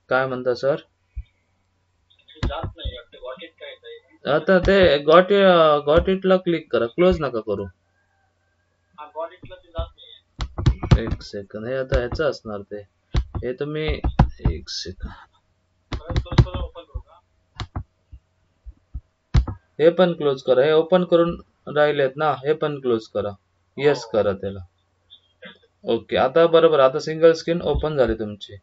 काय म्हणता सर? आता ते गॉट इट ला क्लिक करा, क्लोज नका करू. एक सेकंद, हे आता ह्याचं असणार ते. हे तुम्ही एक सेकंद, हे पण क्लोज करा. हे ओपन करून राहिलेत ना, हे पण क्लोज करा. येस करा त्याला. ओके, आता बरोबर. आता सिंगल स्क्रीन ओपन झाली तुमची.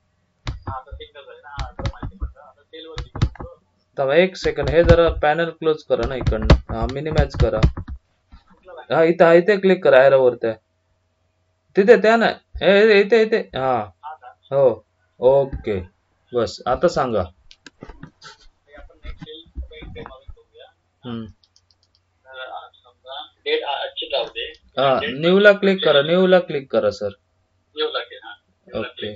तर एक सेकंड, हे जरा पॅनल क्लोज करा ना इकडनं. हा, मिनिमाइज करा. हा, इथे क्लिक करा एरोवरती. तिथे त्या ना, इथे. हा, हो, ओके. बस आता सांगा. हा, न्यू ला क्लिक करा. न्यू ला क्लिक करा sir. Okay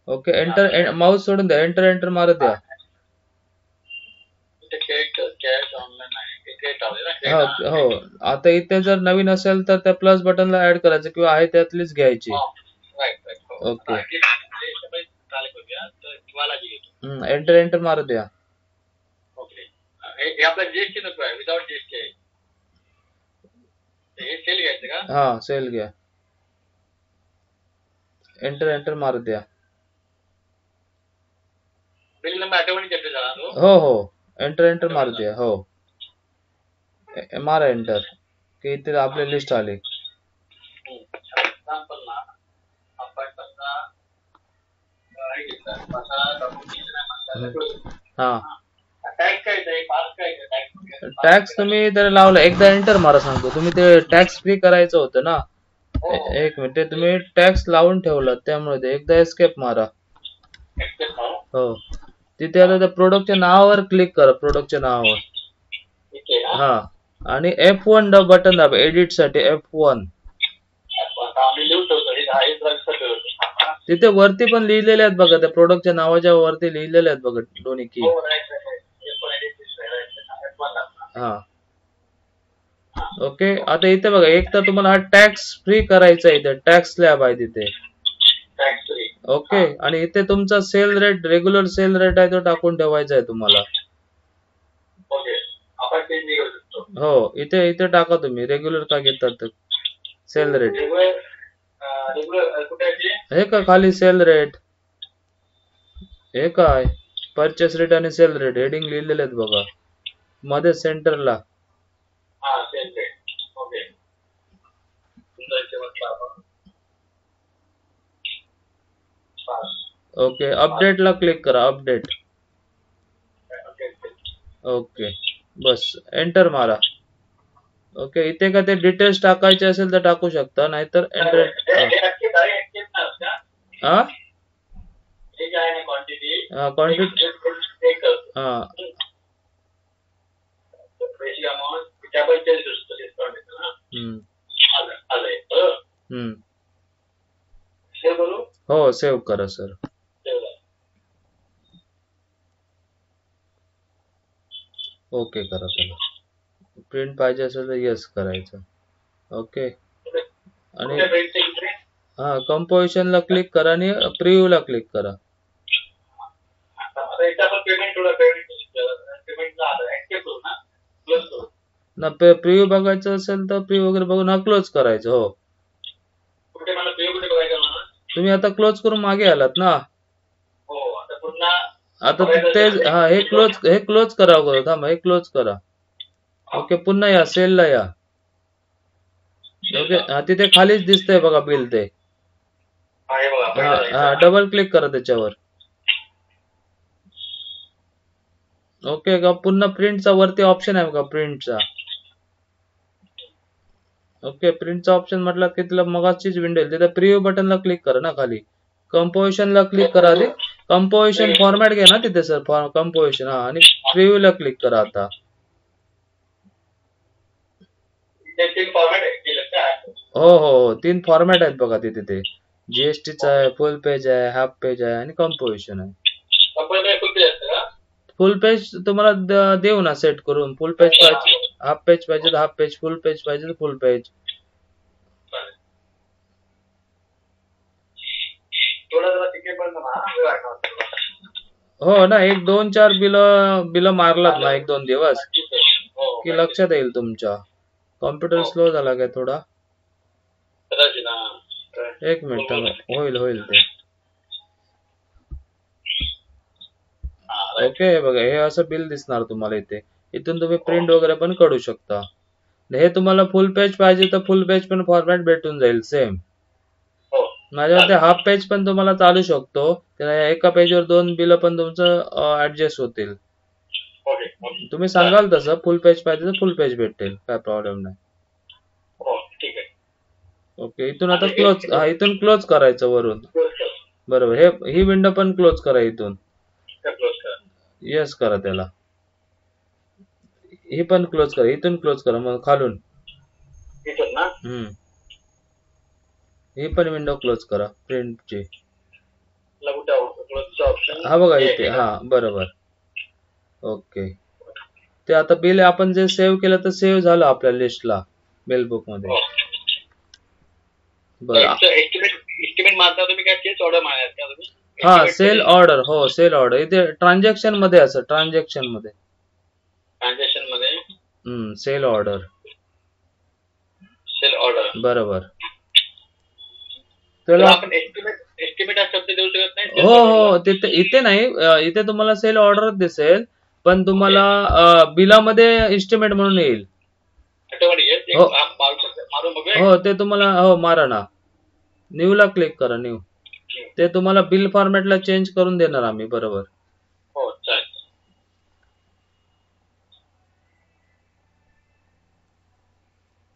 okay. Enter, mouse सोडून द्या. एंटर मारत द्या. हो, आता इथे जर नवीन असेल तर त्या प्लस बटनला ऍड करायचं किंवा आहे त्यातलीच घ्यायची. ओके. एंटर मारत द्या. हा, सेल घ्या. एंटर मारत द्या. हो, एंटर मारत द्या. हो, मारा एंटर, की इथे आपली लिस्ट आली. हा, टॅक्स तुम्ही तर लावला. एकदा एंटर मारा सांगतो. तुम्ही ते टॅक्स फ्री करायचं होतं ना. एक मिनिट, तुम्ही टॅक्स लावून ठेवला त्यामुळे ते एकदा एस्केप मारा. हो, तिथे आता त्या प्रोडक्टच्या नावावर क्लिक करा. प्रोडक्टच्या नावावर. हा, आणि F1 बटन दाबा एडिट साठी. F1. तिथे वरती पण लिहिलेले आहेत बघा, त्या प्रोडक्टच्या नावाच्या वरती लिहिलेले आहेत बघा दोन्ही की. हा, ओके. आता इथे बघा, एक तर तुम्हाला हा टॅक्स फ्री करायचा आहे. इथे टॅक्स स्लॅब आहे तिथे. ओके, आणि इथे तुमचा sale rate, regular sale rate आहे तो टाकून ठेवायचा आहे तुम्हाला. हो, इथे टाका तुम्ही. रेग्युलर का घेतात सेल रेट. हे का खाली सेल रेट, हे काय परचेस रेट आणि सेल रेट हेडिंग लिहिलेले आहेत बघा मध्ये सेंटरला. ओके, अपडेट ला क्लिक करा. अपडेट. ओके, बस एंटर मारा. ओके, इथे का ते डिटेल्स टाकायचे असेल तर टाकू शकता, नाहीतर एंटर. हा, क्वांटिटी. हा, हो, सेव्ह करा सर. ओके करा त्याला. प्रिंट पाहिजे असेल तर येस करायचं. ओके, आणि हा, कंपोजिशन ला क्लिक करा आणि प्रिव्ह्यू ला क्लिक करा. ना प्रिव्ह्यू बघायचं असेल तर प्रिव्ह्यू वगैरे बघून हा क्लोज करायचं. हो, तुम्ही आता क्लोज करून मागे आलात ना. आता ते हा, हे क्लोज करा. थांबा, हे क्लोज करा. ओके, पुन्हा या सेलला या. ओके, तिथे खालीच दिसतंय बघा बिल ते. हा, डबल क्लिक करा त्याच्यावर. ओके, का पुन्हा प्रिंटचा वरती ऑप्शन आहे बघा, प्रिंटचा. ओके, प्रिंटचा ऑप्शन म्हटलं की तिला मगाचीच विंडो आहे, तिथे प्रिव्ह्यू बटनला क्लिक करा ना खाली. कंपोजिशन ला क्लिक करा आधी. कंपोजिशन फॉर्मॅट घ्या ना तिथे सर, कंपोजिशन. हा, आणि प्रिव्ह्यू ला क्लिक करा आता. हो, 3 फॉर्मॅट आहेत बघा तिथे. ते जीएसटीचा आहे, फुल पेज आहे, हाफ पेज आहे आणि कंपोजिशन आहे. फुल पेज तुम्हाला देऊ ना सेट करून. फुल पेज पाहिजे, हाफ पेज पाहिजे हाफ पेज, फुल पेज पाहिजे फुल पेज. हो ना, 1-2-4 बिल मारलात ना 1-2 दिवस की लक्षात येईल तुमच्या. कॉम्प्युटर स्लो झाला काय थोडा? एक मिनिट होईल ते. ओके, बघा हे असं बिल दिसणार तुम्हाला इथे. इथून तुम्ही प्रिंट वगैरे पण काढू शकता. हे तुम्हाला फुल पेज पाहिजे तर फुल पेज पण फॉर्मॅट भेटून जाईल सेम. माझ्यावरती हाफ पेज पण तुम्हाला चालू शकतो. एका पेजवर 2 बिल पण तुमचं ऍडजस्ट होतील. तुम्ही सांगाल तसं फुल पेज पाहिजे तर फुल पेज भेटेल, काय प्रॉब्लेम नाही. ओके, इथून आता इथून क्लोज करायचं वरून. बरोबर, ही विंडो पण क्लोज करा इथून. येस करा त्याला. ही पण क्लोज करा, इथून क्लोज करा मग खालून. ही पण विंडो क्लोज करा प्रिंटची. हा बघा इथे, हा बरोबर. ओके, ते आता बिल आपण जे सेव्ह केलं तर सेव्ह झालं आपल्या लिस्टला बिल बुक मध्ये. हा सेल ऑर्डर, हो सेल ऑर्डर इथे ट्रान्झॅक्शन मध्ये असं, ट्रान्झॅक्शन मध्ये सेल ऑर्डर बरोबर. त्याला एस्टिमेट हा शब्द देऊ शकत नाही. हो तिथे इथे नाही, इथे तुम्हाला सेल ऑर्डर दिसेल पण तुम्हाला बिलामध्ये एस्टिमेट म्हणून येईल. हो ते तुम्हाला, हो मारा ना, न्यू ला क्लिक करा. न्यू ते तुम्हाला बिल फॉर्मॅटला चेंज करून देणार आम्ही. बरोबर.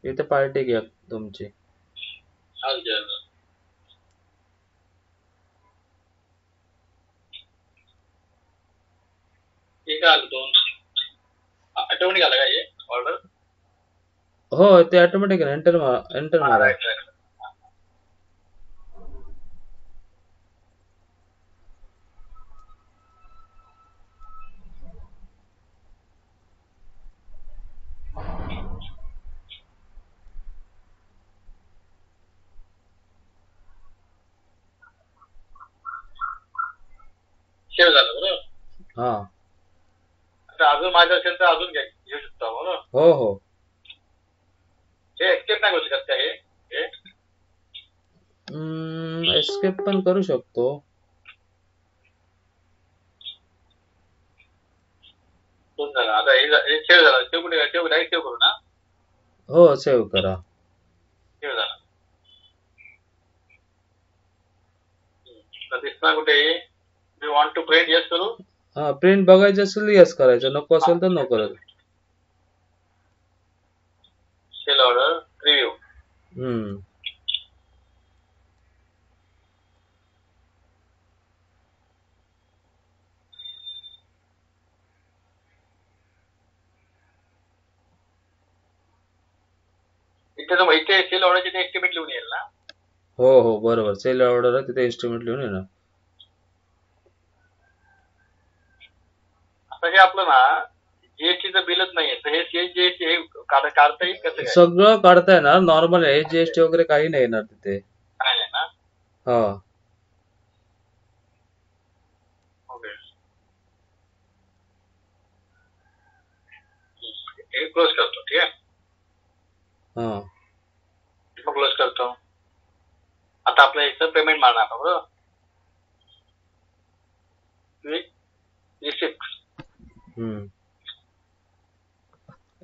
इथे पार्टी घ्या तुमची. हो ते ऑटोमॅटिक एंटर मारा. हा अजून माझं असेल तर अजून घेऊ शकतो. हो हो, एस्केप नाही करू शकत का? एस्केप पण करू शकतो. आता हे सेव्ह झालं, सेव्ह करू ना. हो सेव्ह करा. सेव्ह झाला. दिसणार कुठे? You want to print, yes करू. हा प्रिंट बघायचं असेल येस करायचं, नको असेल तर नो करायचं. Sale order review. इथे सेल ऑर्डरचे एस्टिमेट लिहून येईल ना. हो हो बरोबर, सेल ऑर्डर तिथे एस्टिमेट लिहून येणार. आता हे आपलं ना जीएसटीचं बिलच नाहीये तर हे जीएसटी काढता येईल कसं? सगळं काढता येणार, नॉर्मल आहे. जीएसटी वगैरे काही नाही येणार तिथे. नाही ना. हा ओके, हे क्लोज करतो. ठीक आहे. हा क्लोज करतो. आता आपलं याचं पेमेंट मारणार बरोबर.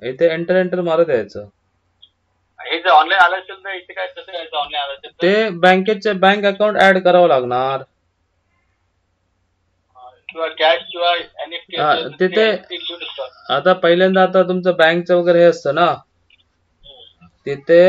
इथे एंटर मारत यायचं. हे जर ऑनलाईन आलं असेल तर इथे काय कसं यायचं? ऑनलाईन आलं असेल ते बँकेचे बँक अकाउंट ऍड करावं लागणार किंवा कॅश किंवा एनईएफटी तिथे. आता पहिल्यांदा आता तुमचं बँकचं वगैरे हे असतं ना तिथे.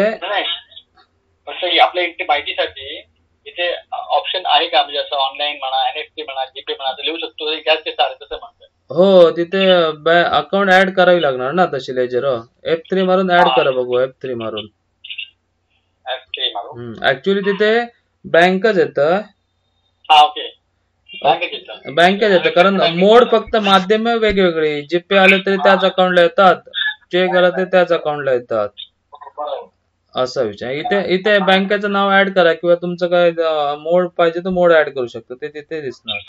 आपल्या इथे माहितीसाठी इथे ऑप्शन आहे का? म्हणजे असं ऑनलाईन म्हणा, एनईएफटी म्हणा, जीपे म्हणा लिहू शकतो. कॅश तसं म्हणतं. हो तिथे अकाउंट ऍड करावी लागणार ना तशी लेजर. F3 मारून ऍड करा बघू. F3 मारून. ऍक्च्युली तिथे बँकच येतं. बँकेत येतं कारण मोड फक्त माध्यम वेगवेगळी. जीपे आले तरी त्याच अकाउंटला येतात, चेक आला तरी त्याच अकाउंटला येतात. असा विषय. इथे इथे बँकेचं नाव ऍड करा किंवा तुमचं काय मोड पाहिजे तर मोड ऍड करू शकता. ते तिथे दिसणार.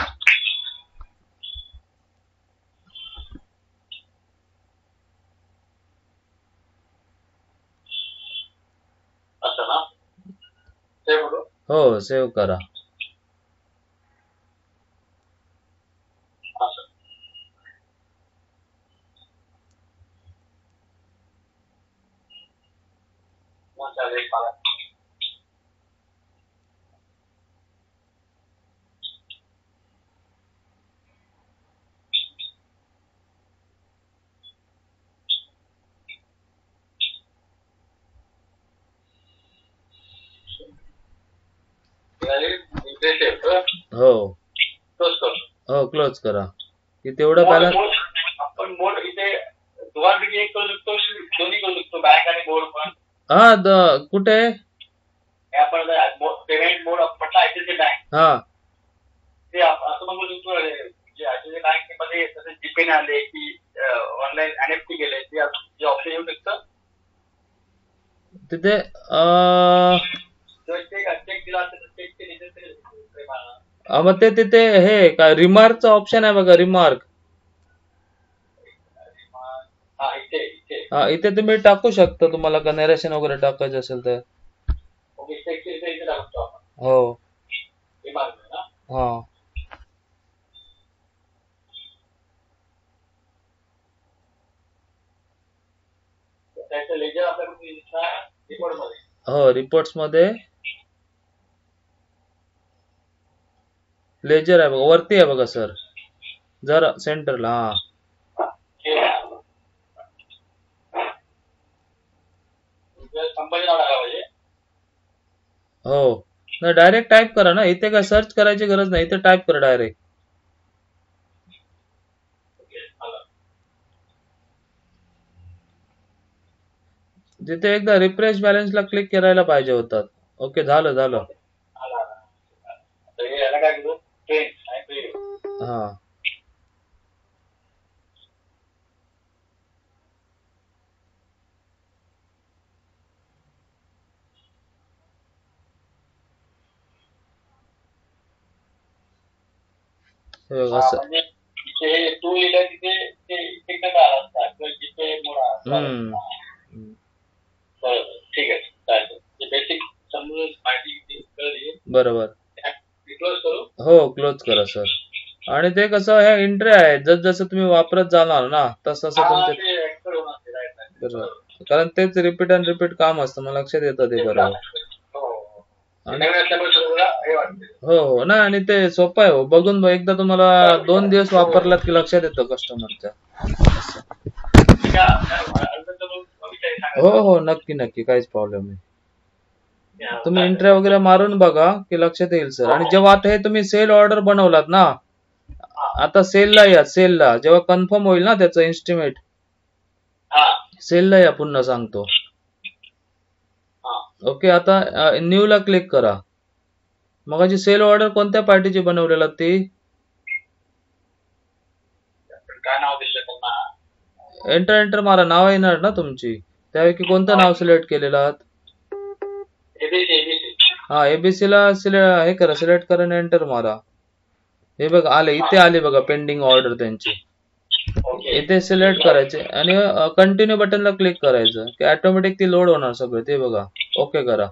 असं ना, सेव्ह करू. हो, सेव्ह करा. असं मग चालेल मला. इथे सेव्ह कर. हो क्लोज कर. हो, क्लोज करा. की तेवढा मोड बॅलन्स. मोड आपण मोड इथे दोघांपैकी एक करू शकतो, दोन्ही करू शकतो, बँक आणि बोर्ड पण. हा, कुठे? हे आपण पेमेंट मोड म्हटलं आयसीआयसीआय बँक, हा, ते असं म्हणू शकतो. जे आयसीआयसीआय बँक मध्ये तसे जीपे ने आले की ऑनलाईन एनएफटी गेले, ते ऑप्शन येऊ शकतं. तिथे जर चेक दिला असेल तर चेकचे डिटेल्स मला. मग ते तिथे हे काय रिमार्कचं ऑप्शन आहे बघा, रिमार्क. हा, इथे इथे हा, इथे तुम्ही टाकू शकता तुम्हाला का नरेशन वगैरे टाकायचं असेल तर. ओके, चेकचे इथे टाकतो आपण. हो. हे मार्क ना. हा, त्याचं लेजर आपल्याकडे दिसणार रिपोर्ट मध्ये. हो, रिपोर्ट्स मध्ये लेजर आहे बघा, वरती आहे बघा सर, जरा सेंटरला. हा, संभाजी नाव टाका पाहिजे. हो. नाही, डायरेक्ट टाईप करा ना, इथे काय सर्च करायची गरज नाही, इथे टाईप करा डायरेक्ट. तिथे एकदा रिफ्रेश बॅलन्सला क्लिक करायला पाहिजे होतात. ओके, झालं झालं. याला काय करू, ट्रेन आणि प्रिव्ह्यू. हा, हे बघा असं. म्हणजे तिथे टू लिहिलं तिथे ते तिकडे आला असता किंवा जिथे हम्म. बरोबर, ठीक आहे, चालेल. बेसिक समजून माहिती कळली. बरोबर. क्लोज करू. हो, क्लोज करा सर. आणि ते कसं हे एंट्री आहे, जसं तुम्ही वापरत जाणार ना तसं तसं तुमचे. ते एक्सपर्ट होणार ते, right. बरोबर. कारण तेच रिपीट अँड रिपीट काम असतं, मला लक्षात येतं ते बरोबर. हो. आणि नवीन असल्यामुळे थोडं हे वाटते. हो हो ना, आणि ते सोपं आहे हो, बघून एकदा तुम्हाला 2 दिवस वापरलात की लक्षात येतं कस्टमरच्या. हो हो, नक्की नक्की, काहीच प्रॉब्लेम नाही. तुम्ही एंट्री वगैरे मारून बघा की लक्षात येईल सर. आणि जेव्हा आता हे तुम्ही सेल ऑर्डर बनवलात ना, आता सेलला या, सेलला जेव्हा कन्फर्म होईल ना त्याचं इन्स्टिमेट, सेलला या, पुन्हा सांगतो. ओके, आता न्यू ला क्लिक करा. मगाची सेल ऑर्डर कोणत्या पार्टीची बनवलेला ती? काय नाव दिलं त्यांना? एंटर एंटर मारा, नाव येणार ना तुमची. त्यापैकी कोणतं नाव सिलेक्ट केलेलं आहात? ABC ABC. हा, एबीसी ला हे करा, सिलेक्ट करा आणि एंटर मारा. हे बघा आले, इथे आले बघा पेंडिंग ऑर्डर त्यांची. इथे सिलेक्ट करायचे आणि कंटिन्यू बटनला क्लिक करायचं की ऑटोमॅटिक ती लोड होणार सगळं. ते बघा, ओके करा.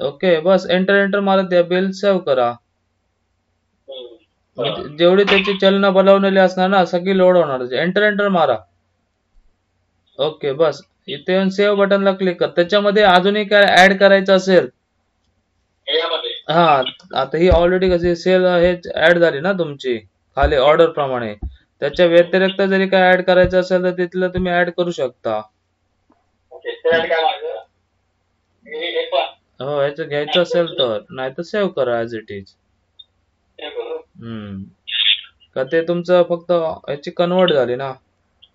ओके, बस एंटर एंटर मारत द्या, बिल सेव्ह करा. जेवढी त्याची चलन बनवलेली असणार ना सगळी लोड होणार. एंटर एंटर मारा. ओके, बस इथे येऊन सेव्ह बटनला क्लिक कर. त्याच्यामध्ये अजूनही काय ऍड करायचं असेल, हा, आता ही ऑलरेडी कशी सेल हे ऍड झाली ना तुमची खाली ऑर्डर प्रमाणे. त्याच्या व्यतिरिक्त जरी काय ऍड करायचं असेल तर तिथलं तुम्ही ऍड करू शकता. हो, ह्याचं घ्यायचं असेल तर, नाही तर सेव्ह करा ऍज इट इज. का ते तुमचं फक्त ह्याची कन्वर्ट झाली ना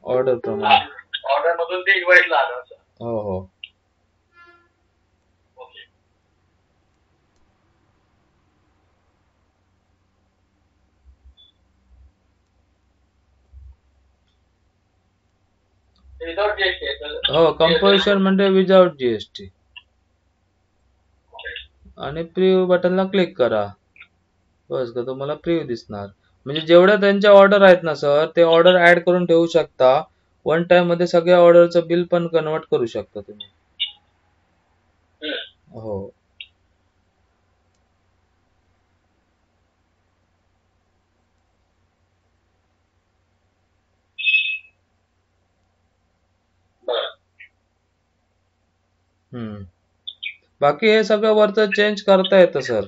ऑर्डर प्रमाणे. ऑर्डर मधून ते इन्व्हाइटला आलं. हो हो. विदाउट जीएसटी आहे हो, कंपोजिशन म्हणजे विदाउट जीएसटी. आणि प्रिव्ह्यू बटनला क्लिक करा. बस का तुम्हाला प्रिव्ह्यू दिसणार. म्हणजे जेवढ्या त्यांच्या ऑर्डर आहेत ना सर, ते ऑर्डर ऍड करून ठेवू शकता. वन टाइम मध्ये सगळ्या ऑर्डरचं बिल पण कन्वर्ट करू शकता तुम्ही. हो. हम्म. बाकी हे सगळं वरचं चेंज करता येतं सर.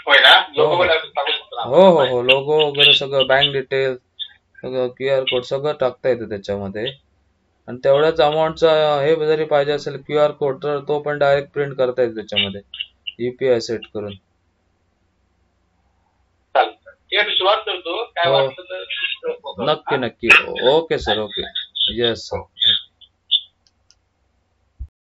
होय ना. हो लोगो हो टाकू शकतो ना हो हो आपण. हो, लोगो वगैरे सगळं, बँक डिटेल सगळं, QR कोड सगळं टाकता येतं त्याच्यामध्ये. आणि तेवढ्याच अमाऊंटचा हे जरी पाहिजे असेल QR कोड, तर तो पण डायरेक्ट प्रिंट करता येतो त्याच्यामध्ये, UPI सेट करून. चालेल. ठीक आहे, मी सुरुवात करतो. काय हो, वाटलं तर नक्की नक्की. Okay sir, okay. Yes sir.